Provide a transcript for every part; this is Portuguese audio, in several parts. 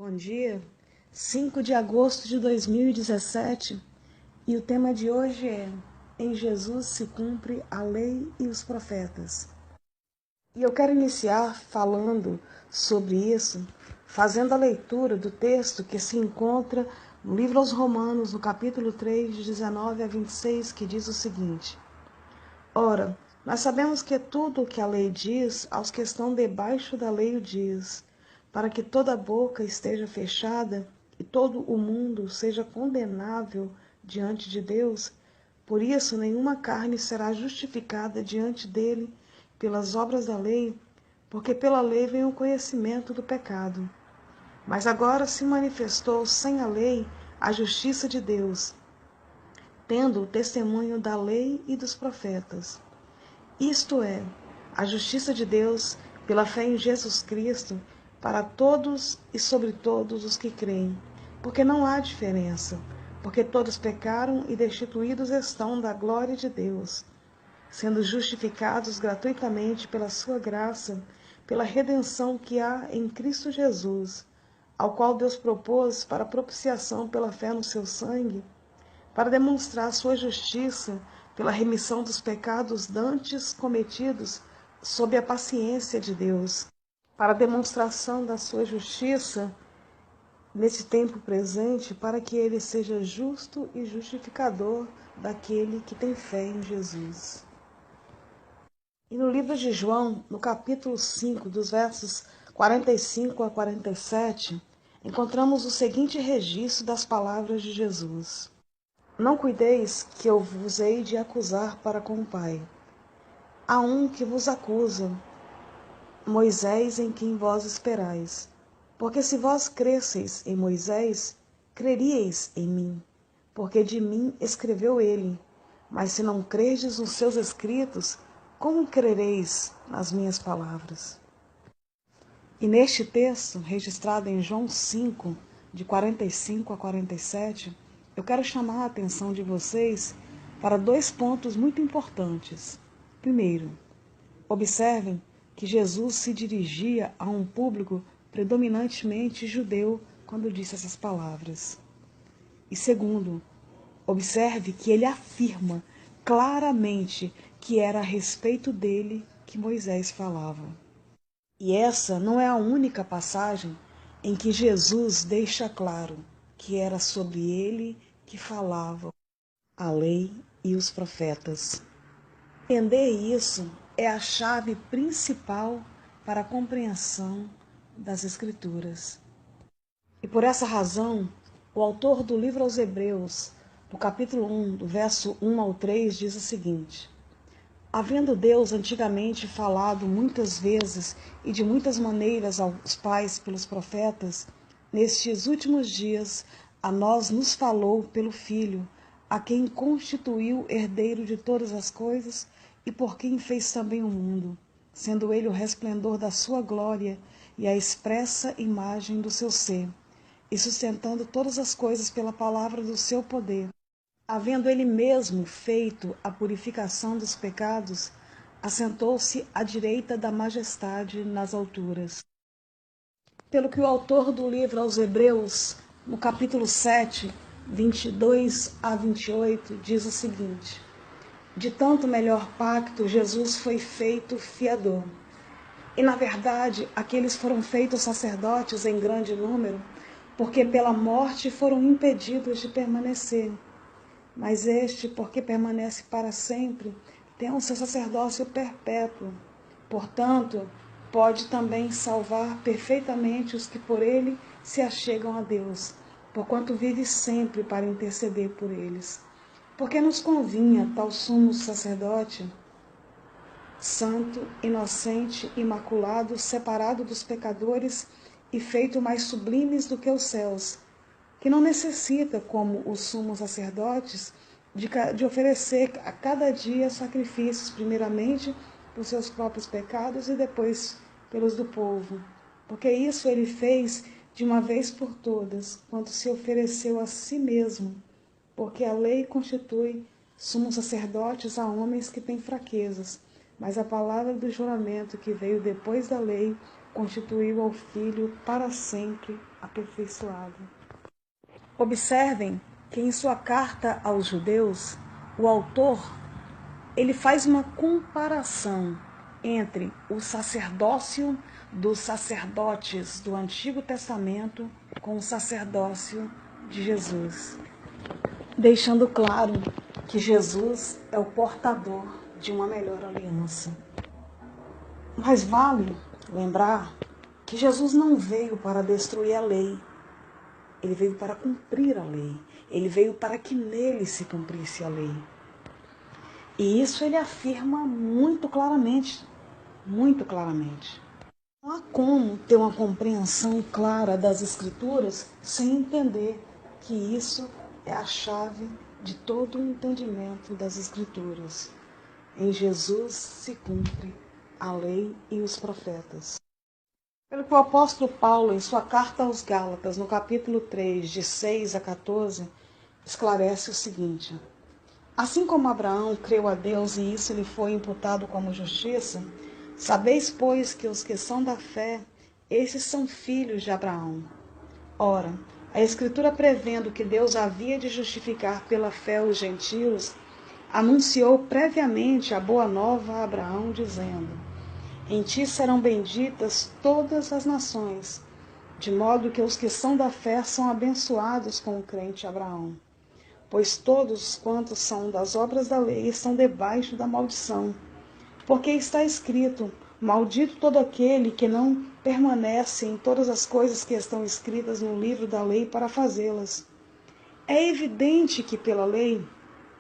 Bom dia, 5 de agosto de 2017, e o tema de hoje é: em Jesus se cumpre a lei e os profetas. E eu quero iniciar falando sobre isso, fazendo a leitura do texto que se encontra no livro aos Romanos, no capítulo 3, de 19 a 26, que diz o seguinte: Ora, nós sabemos que tudo o que a lei diz, aos que estão debaixo da lei o diz, para que toda boca esteja fechada e todo o mundo seja condenável diante de Deus. Por isso, nenhuma carne será justificada diante dele pelas obras da lei, porque pela lei vem o conhecimento do pecado. Mas agora se manifestou sem a lei a justiça de Deus, tendo o testemunho da lei e dos profetas. Isto é, a justiça de Deus pela fé em Jesus Cristo para todos e sobre todos os que creem, porque não há diferença, porque todos pecaram e destituídos estão da glória de Deus, sendo justificados gratuitamente pela sua graça, pela redenção que há em Cristo Jesus, ao qual Deus propôs para propiciação pela fé no seu sangue, para demonstrar sua justiça pela remissão dos pecados dantes cometidos sob a paciência de Deus, para a demonstração da sua justiça nesse tempo presente, para que ele seja justo e justificador daquele que tem fé em Jesus. E no livro de João, no capítulo 5, dos versos 45 a 47, encontramos o seguinte registro das palavras de Jesus: Não cuideis que eu vos hei de acusar para com o Pai. Há um que vos acusa, Moisés, em quem vós esperais. Porque se vós cresseis em Moisés, creríeis em mim, porque de mim escreveu ele. Mas se não crerdes nos seus escritos, como crereis nas minhas palavras? E neste texto, registrado em João 5, de 45 a 47, eu quero chamar a atenção de vocês para dois pontos muito importantes. Primeiro, observem que Jesus se dirigia a um público predominantemente judeu quando disse essas palavras. E segundo, observe que ele afirma claramente que era a respeito dele que Moisés falava. E essa não é a única passagem em que Jesus deixa claro que era sobre ele que falavam a lei e os profetas. Entender isso é a chave principal para a compreensão das Escrituras. E por essa razão, o autor do livro aos Hebreus, no capítulo 1, do verso 1 ao 3, diz o seguinte: Havendo Deus antigamente falado muitas vezes e de muitas maneiras aos pais pelos profetas, nestes últimos dias a nós nos falou pelo Filho, a quem constituiu herdeiro de todas as coisas e por quem fez também o mundo, sendo ele o resplendor da sua glória e a expressa imagem do seu ser, e sustentando todas as coisas pela palavra do seu poder. Havendo ele mesmo feito a purificação dos pecados, assentou-se à direita da majestade nas alturas. Pelo que o autor do livro aos Hebreus, no capítulo 7, 22 a 28, diz o seguinte: De tanto melhor pacto, Jesus foi feito fiador. E, na verdade, aqueles foram feitos sacerdotes em grande número, porque pela morte foram impedidos de permanecer. Mas este, porque permanece para sempre, tem o seu sacerdócio perpétuo. Portanto, pode também salvar perfeitamente os que por ele se achegam a Deus, porquanto vive sempre para interceder por eles. Porque nos convinha tal sumo sacerdote, santo, inocente, imaculado, separado dos pecadores e feito mais sublimes do que os céus, que não necessita, como os sumos sacerdotes, de oferecer a cada dia sacrifícios, primeiramente por seus próprios pecados e depois pelos do povo. Porque isso ele fez de uma vez por todas, quando se ofereceu a si mesmo, porque a lei constitui sumos sacerdotes a homens que têm fraquezas, mas a palavra do juramento que veio depois da lei constituiu ao Filho para sempre aperfeiçoado. Observem que em sua carta aos judeus, o autor ele faz uma comparação entre o sacerdócio dos sacerdotes do Antigo Testamento com o sacerdócio de Jesus, deixando claro que Jesus é o portador de uma melhor aliança. Mas vale lembrar que Jesus não veio para destruir a lei, ele veio para cumprir a lei, ele veio para que nele se cumprisse a lei. E isso ele afirma muito claramente, muito claramente. Não há como ter uma compreensão clara das Escrituras sem entender que isso é a chave de todo o entendimento das Escrituras. Em Jesus se cumpre a lei e os profetas. Pelo que o apóstolo Paulo, em sua carta aos Gálatas, no capítulo 3, de 6 a 14, esclarece o seguinte: assim como Abraão creu a Deus e isso lhe foi imputado como justiça, sabeis, pois, que os que são da fé, esses são filhos de Abraão. Ora, a Escritura, prevendo que Deus havia de justificar pela fé os gentios, anunciou previamente a boa nova a Abraão, dizendo: em ti serão benditas todas as nações, de modo que os que são da fé são abençoados com o crente Abraão. Pois todos quantos são das obras da lei estão debaixo da maldição. Porque está escrito: maldito todo aquele que não permanece em todas as coisas que estão escritas no livro da lei para fazê-las. É evidente que pela lei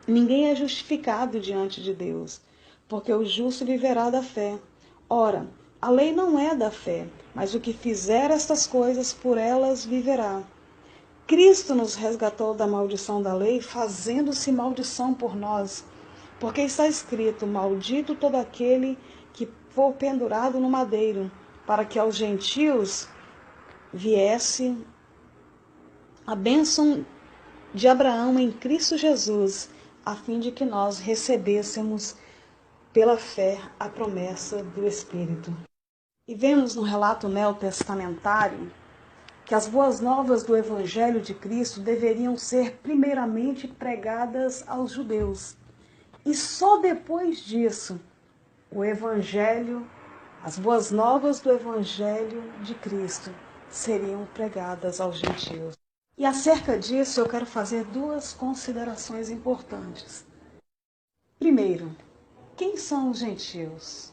ninguém é justificado diante de Deus, porque o justo viverá da fé. Ora, a lei não é da fé, mas o que fizer estas coisas, por elas viverá. Cristo nos resgatou da maldição da lei, fazendo-se maldição por nós, porque está escrito: maldito todo aquele que for pendurado no madeiro, para que aos gentios viesse a bênção de Abraão em Cristo Jesus, a fim de que nós recebêssemos pela fé a promessa do Espírito. E vemos no relato neotestamentário que as boas novas do Evangelho de Cristo deveriam ser primeiramente pregadas aos judeus. E só depois disso, o Evangelho, as boas novas do Evangelho de Cristo seriam pregadas aos gentios. E acerca disso eu quero fazer duas considerações importantes. Primeiro, quem são os gentios?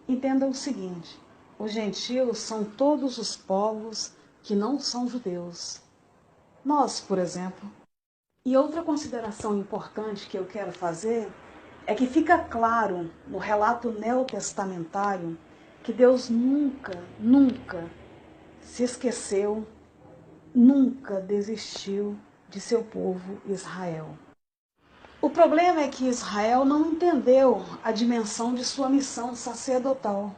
Entenda o seguinte: os gentios são todos os povos que não são judeus. Nós, por exemplo. E outra consideração importante que eu quero fazer é que fica claro no relato neotestamentário que Deus nunca se esqueceu, nunca desistiu de seu povo Israel. O problema é que Israel não entendeu a dimensão de sua missão sacerdotal.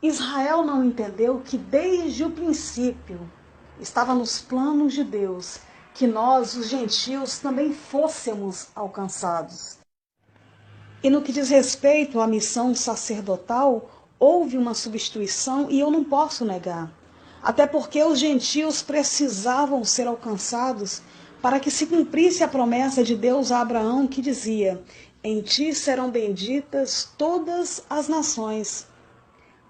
Israel não entendeu que desde o princípio estava nos planos de Deus que nós, os gentios, também fôssemos alcançados. E no que diz respeito à missão sacerdotal, houve uma substituição e eu não posso negar. Até porque os gentios precisavam ser alcançados para que se cumprisse a promessa de Deus a Abraão, que dizia: em ti serão benditas todas as nações.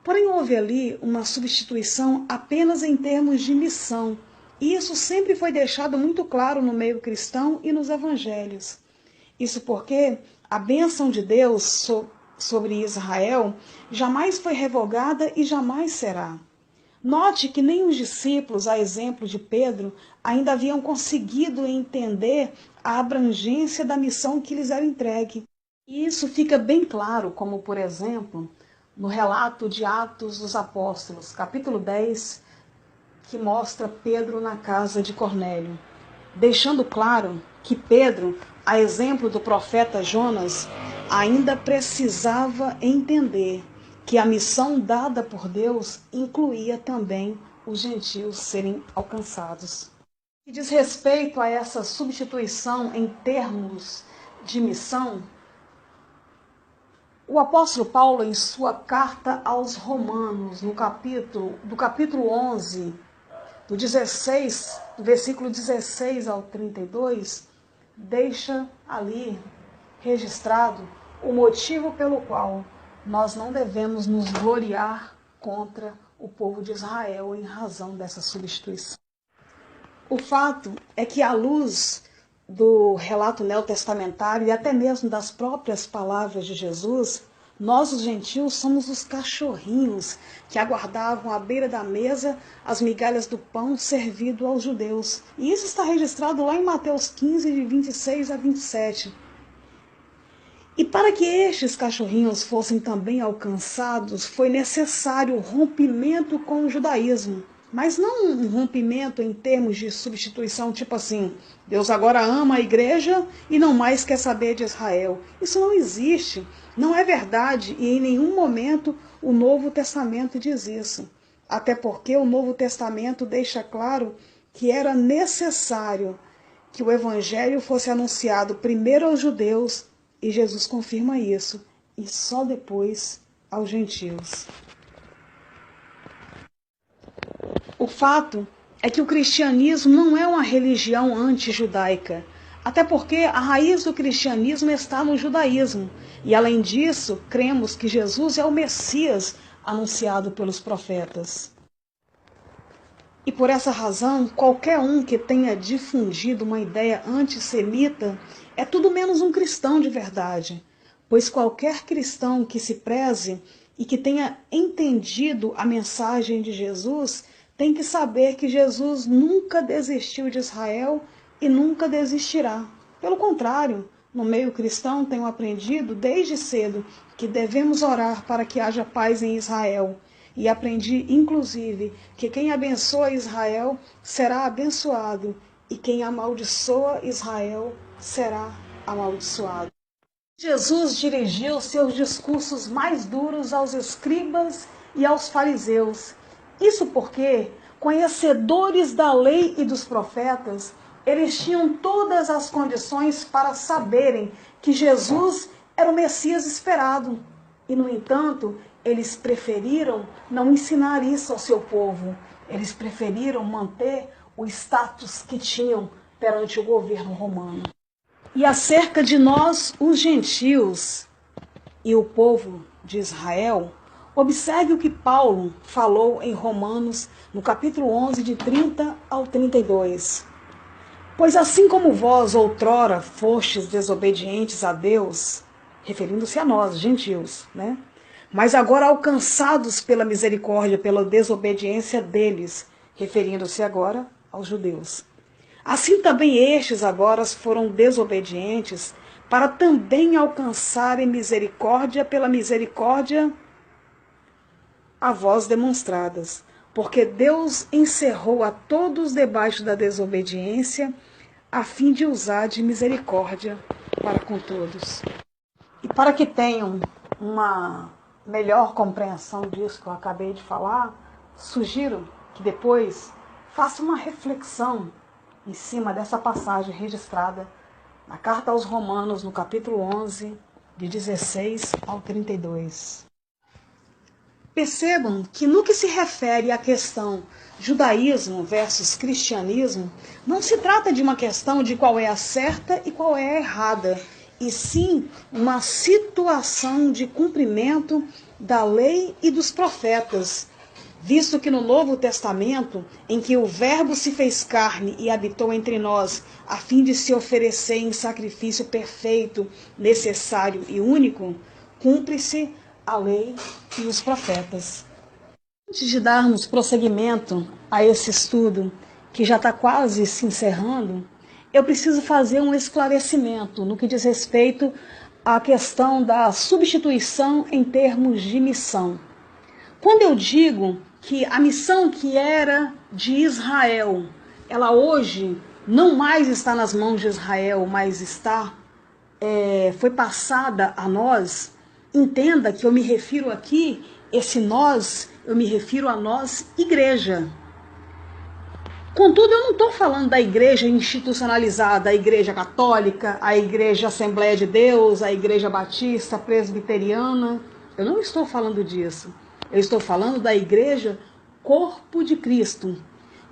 Porém, houve ali uma substituição apenas em termos de missão. E isso sempre foi deixado muito claro no meio cristão e nos evangelhos. Isso porque a bênção de Deus sobre Israel jamais foi revogada e jamais será. Note que nem os discípulos, a exemplo de Pedro, ainda haviam conseguido entender a abrangência da missão que lhes era entregue. E isso fica bem claro, como por exemplo, no relato de Atos dos Apóstolos, capítulo 10, que mostra Pedro na casa de Cornélio, deixando claro que Pedro, a exemplo do profeta Jonas, ainda precisava entender que a missão dada por Deus incluía também os gentios serem alcançados. E diz respeito a essa substituição em termos de missão, O apóstolo Paulo, em sua carta aos Romanos, no capítulo 11, do versículo 16 ao 32, deixa ali registrado o motivo pelo qual nós não devemos nos gloriar contra o povo de Israel em razão dessa substituição. O fato é que, à luz do relato neotestamentário e até mesmo das próprias palavras de Jesus, nós, os gentios, somos os cachorrinhos que aguardavam à beira da mesa as migalhas do pão servido aos judeus. E isso está registrado lá em Mateus 15, de 26 a 27. E para que estes cachorrinhos fossem também alcançados, foi necessário o rompimento com o judaísmo. Mas não um rompimento em termos de substituição, tipo assim, Deus agora ama a igreja e não mais quer saber de Israel. Isso não existe, não é verdade, e em nenhum momento o Novo Testamento diz isso. Até porque o Novo Testamento deixa claro que era necessário que o Evangelho fosse anunciado primeiro aos judeus, e Jesus confirma isso, e só depois aos gentios. O fato é que o cristianismo não é uma religião anti-judaica, até porque a raiz do cristianismo está no judaísmo. E além disso, cremos que Jesus é o Messias anunciado pelos profetas. E por essa razão, qualquer um que tenha difundido uma ideia antissemita é tudo menos um cristão de verdade, pois qualquer cristão que se preze e que tenha entendido a mensagem de Jesus tem que saber que Jesus nunca desistiu de Israel e nunca desistirá. Pelo contrário, no meio cristão tenho aprendido desde cedo que devemos orar para que haja paz em Israel. E aprendi, inclusive, que quem abençoa Israel será abençoado, e quem amaldiçoa Israel será amaldiçoado. Jesus dirigiu seus discursos mais duros aos escribas e aos fariseus. Isso porque, conhecedores da lei e dos profetas, eles tinham todas as condições para saberem que Jesus era o Messias esperado. E, no entanto, eles preferiram não ensinar isso ao seu povo. Eles preferiram manter o status que tinham perante o governo romano. E acerca de nós, os gentios e o povo de Israel, observe o que Paulo falou em Romanos, no capítulo 11, de 30 ao 32. Pois assim como vós outrora fostes desobedientes a Deus, referindo-se a nós, gentios, né? Mas agora alcançados pela misericórdia, pela desobediência deles, referindo-se agora aos judeus. Assim também estes agora foram desobedientes, para também alcançarem misericórdia pela misericórdia a vós demonstradas. Porque Deus encerrou a todos debaixo da desobediência, a fim de usar de misericórdia para com todos. E para que tenham uma melhor compreensão disso que eu acabei de falar, sugiro que depois faça uma reflexão em cima dessa passagem registrada na Carta aos Romanos, no capítulo 11, de 16 ao 32. Percebam que no que se refere à questão judaísmo versus cristianismo, não se trata de uma questão de qual é a certa e qual é a errada, e sim uma situação de cumprimento da lei e dos profetas, visto que no Novo Testamento, em que o Verbo se fez carne e habitou entre nós, a fim de se oferecer em sacrifício perfeito, necessário e único, cumpre-se a lei e os profetas. Antes de darmos prosseguimento a esse estudo, que já está quase se encerrando, eu preciso fazer um esclarecimento no que diz respeito à questão da substituição em termos de missão. Quando eu digo que a missão que era de Israel, ela hoje não mais está nas mãos de Israel, mas foi passada a nós, entenda que eu me refiro aqui, esse nós, eu me refiro a nós, igreja. Contudo, eu não estou falando da igreja institucionalizada, a igreja católica, a igreja Assembleia de Deus, a igreja batista, presbiteriana. Eu não estou falando disso. Eu estou falando da igreja Corpo de Cristo,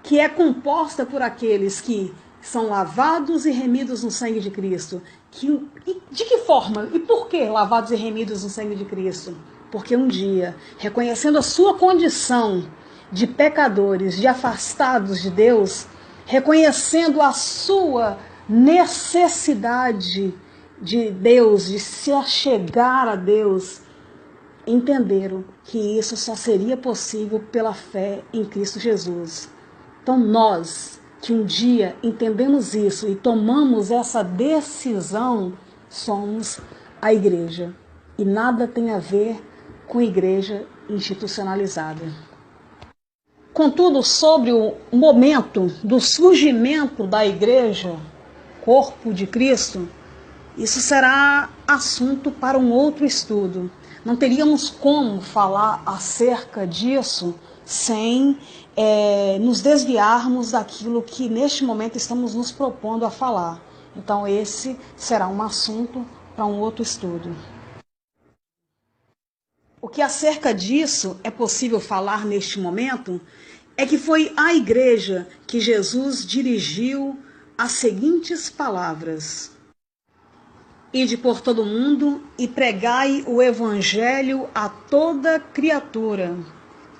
que é composta por aqueles que são lavados e remidos no sangue de Cristo. De que forma e por que lavados e remidos no sangue de Cristo? Porque um dia, reconhecendo a sua condição de pecadores, de afastados de Deus, reconhecendo a sua necessidade de Deus, de se achegar a Deus, entenderam que isso só seria possível pela fé em Cristo Jesus. Então nós, que um dia entendemos isso e tomamos essa decisão, somos a igreja. E nada tem a ver com igreja institucionalizada. Contudo, sobre o momento do surgimento da igreja, Corpo de Cristo, isso será assunto para um outro estudo. Não teríamos como falar acerca disso sem nos desviarmos daquilo que neste momento estamos nos propondo a falar. Então esse será um assunto para um outro estudo. O que acerca disso é possível falar neste momento é que foi à igreja que Jesus dirigiu as seguintes palavras: Ide por todo o mundo e pregai o evangelho a toda criatura.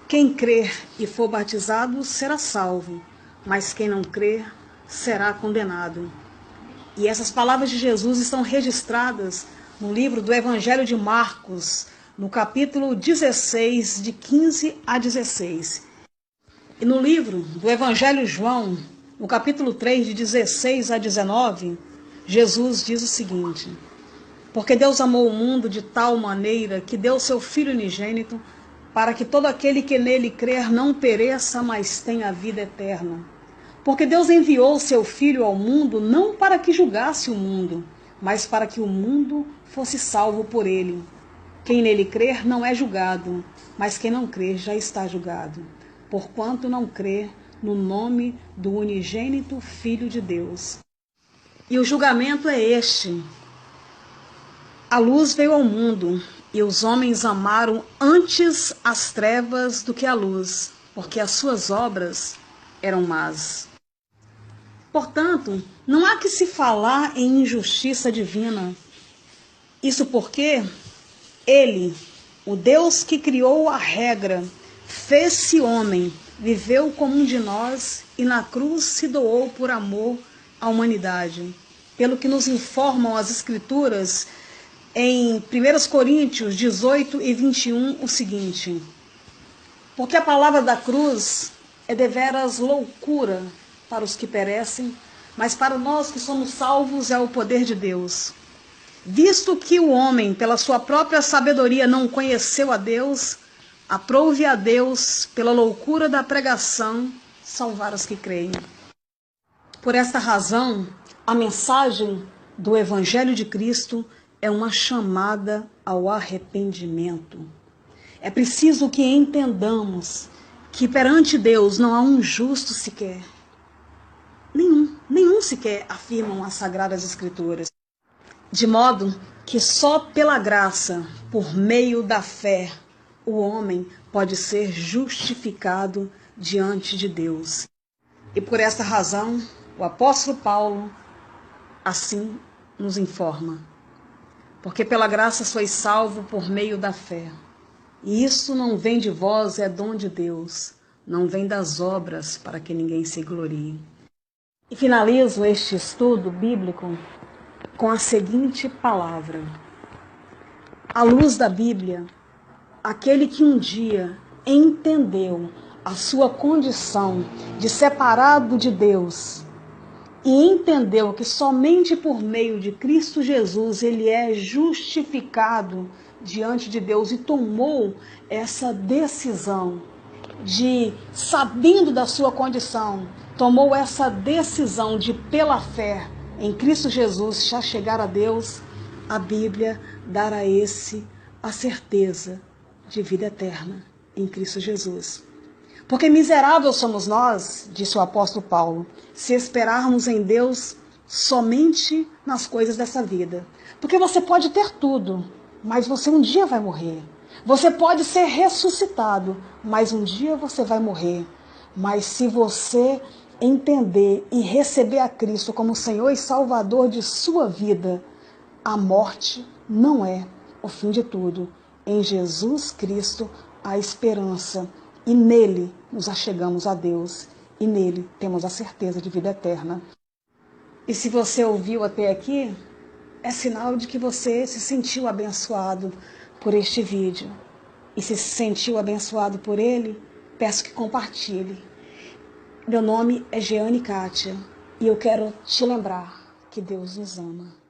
Quem crer e for batizado será salvo, mas quem não crer será condenado. E essas palavras de Jesus estão registradas no livro do Evangelho de Marcos, no capítulo 16, de 15 a 16. E no livro do Evangelho de João, no capítulo 3, de 16 a 19, Jesus diz o seguinte: Porque Deus amou o mundo de tal maneira que deu seu Filho unigênito, para que todo aquele que nele crer não pereça, mas tenha a vida eterna. Porque Deus enviou seu Filho ao mundo não para que julgasse o mundo, mas para que o mundo fosse salvo por ele. Quem nele crer não é julgado, mas quem não crer já está julgado, porquanto não crê no nome do unigênito Filho de Deus. E o julgamento é este: a luz veio ao mundo, e os homens amaram antes as trevas do que a luz, porque as suas obras eram más. Portanto, não há que se falar em injustiça divina. Isso porque Ele, o Deus que criou a regra, fez-se homem, viveu como um de nós e na cruz se doou por amor à humanidade. Pelo que nos informam as Escrituras, em 1 Coríntios 18 e 21, o seguinte: Porque a palavra da cruz é deveras loucura para os que perecem, mas para nós que somos salvos é o poder de Deus. Visto que o homem, pela sua própria sabedoria, não conheceu a Deus, aprove a Deus, pela loucura da pregação, salvar os que creem. Por esta razão, a mensagem do Evangelho de Cristo é uma chamada ao arrependimento. É preciso que entendamos que perante Deus não há um justo sequer. Nenhum sequer, afirmam as Sagradas Escrituras. De modo que só pela graça, por meio da fé, o homem pode ser justificado diante de Deus. E por esta razão, o apóstolo Paulo assim nos informa: Porque pela graça sois salvo por meio da fé. E isso não vem de vós, é dom de Deus. Não vem das obras, para que ninguém se glorie. E finalizo este estudo bíblico com a seguinte palavra: à luz da Bíblia, aquele que um dia entendeu a sua condição de separado de Deus e entendeu que somente por meio de Cristo Jesus ele é justificado diante de Deus e tomou essa decisão de, sabendo da sua condição, tomou essa decisão de, pela fé em Cristo Jesus, se chegar a Deus, a Bíblia dará a esse a certeza de vida eterna em Cristo Jesus. Porque miseráveis somos nós, disse o apóstolo Paulo, se esperarmos em Deus somente nas coisas dessa vida. Porque você pode ter tudo, mas você um dia vai morrer. Você pode ser ressuscitado, mas um dia você vai morrer. Mas se você entender e receber a Cristo como Senhor e Salvador de sua vida, a morte não é o fim de tudo. Em Jesus Cristo há esperança e nele nos achegamos a Deus e nele temos a certeza de vida eterna. E se você ouviu até aqui, é sinal de que você se sentiu abençoado por este vídeo. E se sentiu abençoado por ele, peço que compartilhe. Meu nome é Jeane Kátia e eu quero te lembrar que Deus nos ama.